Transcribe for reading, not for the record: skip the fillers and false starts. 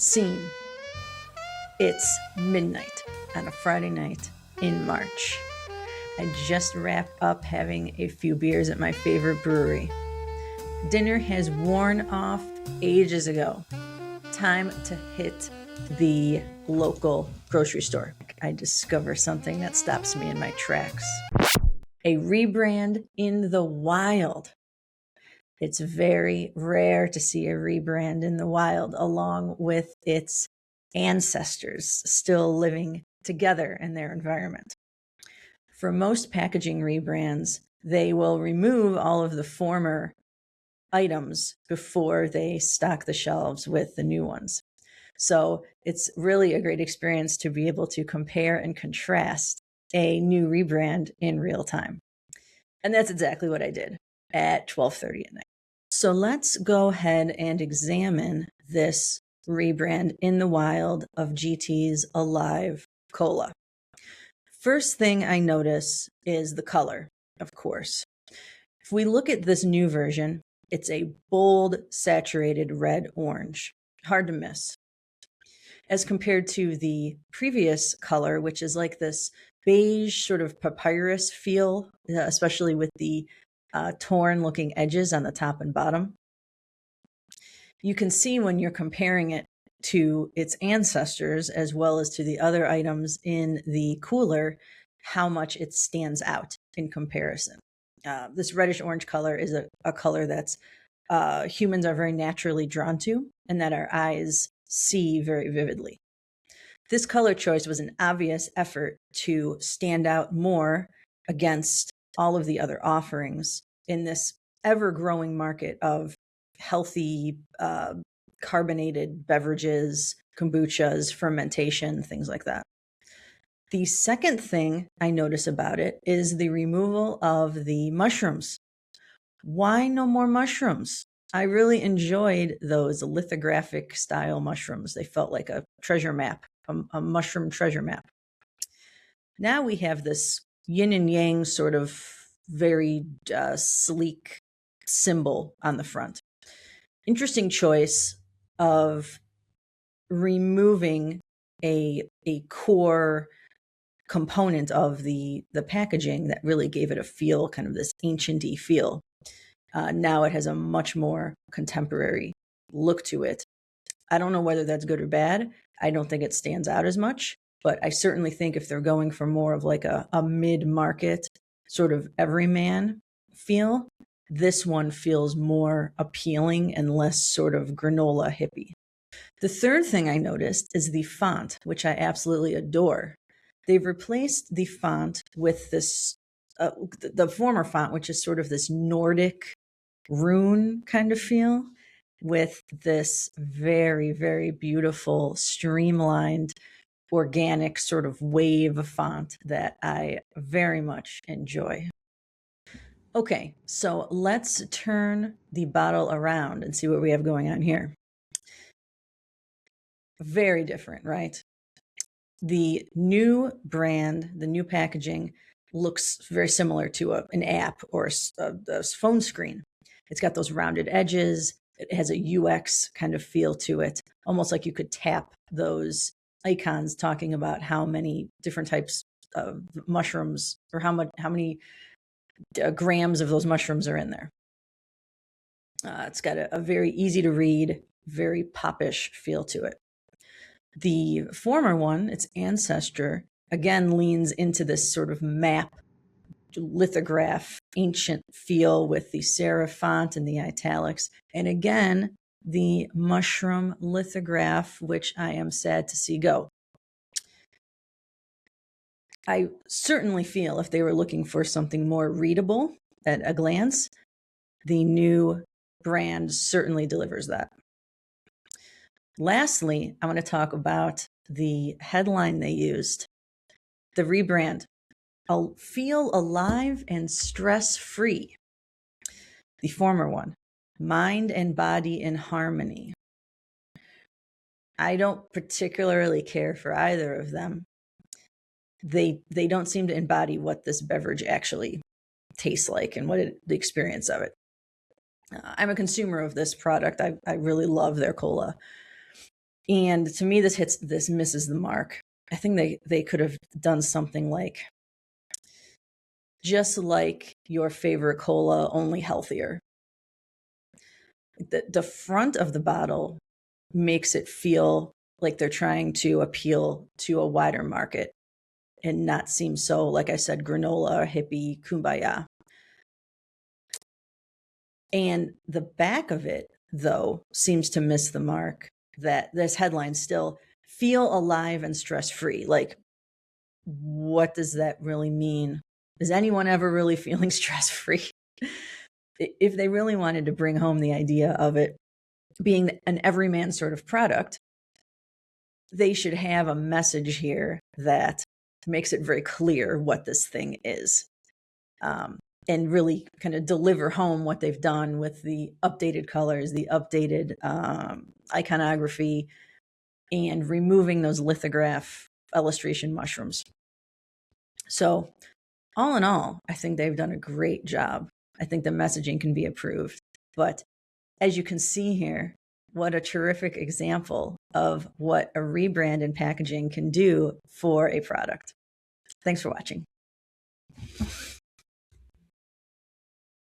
Scene. It's midnight on a Friday night in March. I just wrapped up having a few beers at my favorite brewery. Dinner has worn off ages ago. Time to hit the local grocery store. I discover something that stops me in my tracks. A rebrand in the wild. It's very rare to see a rebrand in the wild along with its ancestors still living together in their environment. For most packaging rebrands, they will remove all of the former items before they stock the shelves with the new ones. So it's really a great experience to be able to compare and contrast a new rebrand in real time. And that's exactly what I did at 12:30 at night. So let's go ahead and examine this rebrand in the wild of GT's Alive Cola. First thing I notice is the color, of course. If we look at this new version, it's a bold, saturated red-orange. Hard to miss. As compared to the previous color, which is like this beige sort of papyrus feel, especially with the torn looking edges on the top and bottom. You can see when you're comparing it to its ancestors as well as to the other items in the cooler, how much it stands out in comparison. This reddish orange color is a color that's humans are very naturally drawn to and that our eyes see very vividly. This color choice was an obvious effort to stand out more against all of the other offerings in this ever-growing market of healthy carbonated beverages, kombuchas, fermentation, things like that. The second thing I notice about it is the removal of the mushrooms. Why no more mushrooms? I really enjoyed those lithographic style mushrooms. They felt like a treasure map, a mushroom treasure map. Now we have this yin and yang sort of very sleek symbol on the front. Interesting choice of removing a core component of the packaging that really gave it a feel, kind of this ancient-y feel. Now it has a much more contemporary look to it. I don't know whether that's good or bad. I don't think it stands out as much, but I certainly think if they're going for more of like a mid-market sort of everyman feel, this one feels more appealing and less sort of granola hippie. The third thing I noticed is the font, which I absolutely adore. They've replaced the font with this, the former font, which is sort of this Nordic rune kind of feel, with this very, very beautiful, streamlined, organic sort of wave font that I very much enjoy. Okay, so let's turn the bottle around and see what we have going on here. Very different, right? The new brand, the new packaging looks very similar to an app or a phone screen. It's got those rounded edges. It has a UX kind of feel to it, almost like you could tap those icons talking about how many different types of mushrooms or how many grams of those mushrooms are in there. It's got a very easy to read, very popish feel to it. The former one, its ancestor, again leans into this sort of map, lithograph, ancient feel with the serif font and the italics. And again, the mushroom lithograph, which I am sad to see go. I certainly feel if they were looking for something more readable at a glance, the new brand certainly delivers that. Lastly, I want to talk about the headline they used. The rebrand, feel alive and stress-free. The former one, mind and body in harmony. I don't particularly care for either of them. They don't seem to embody what this beverage actually tastes like and the experience of it. I'm a consumer of this product. I really love their cola. And to me, this misses the mark. I think they could have done something like, just like your favorite cola, only healthier. The front of the bottle makes it feel like they're trying to appeal to a wider market and not seem so, like I said, granola, hippie, kumbaya. And the back of it, though, seems to miss the mark, that this headline still feel alive and stress-free. Like, what does that really mean? Is anyone ever really feeling stress-free? If they really wanted to bring home the idea of it being an everyman sort of product, they should have a message here that makes it very clear what this thing is. And really kind of deliver home what they've done with the updated colors, the updated iconography, and removing those lithograph illustration mushrooms. So all in all, I think they've done a great job. I think the messaging can be improved. But as you can see here, what a terrific example of what a rebrand in packaging can do for a product. Thanks for watching.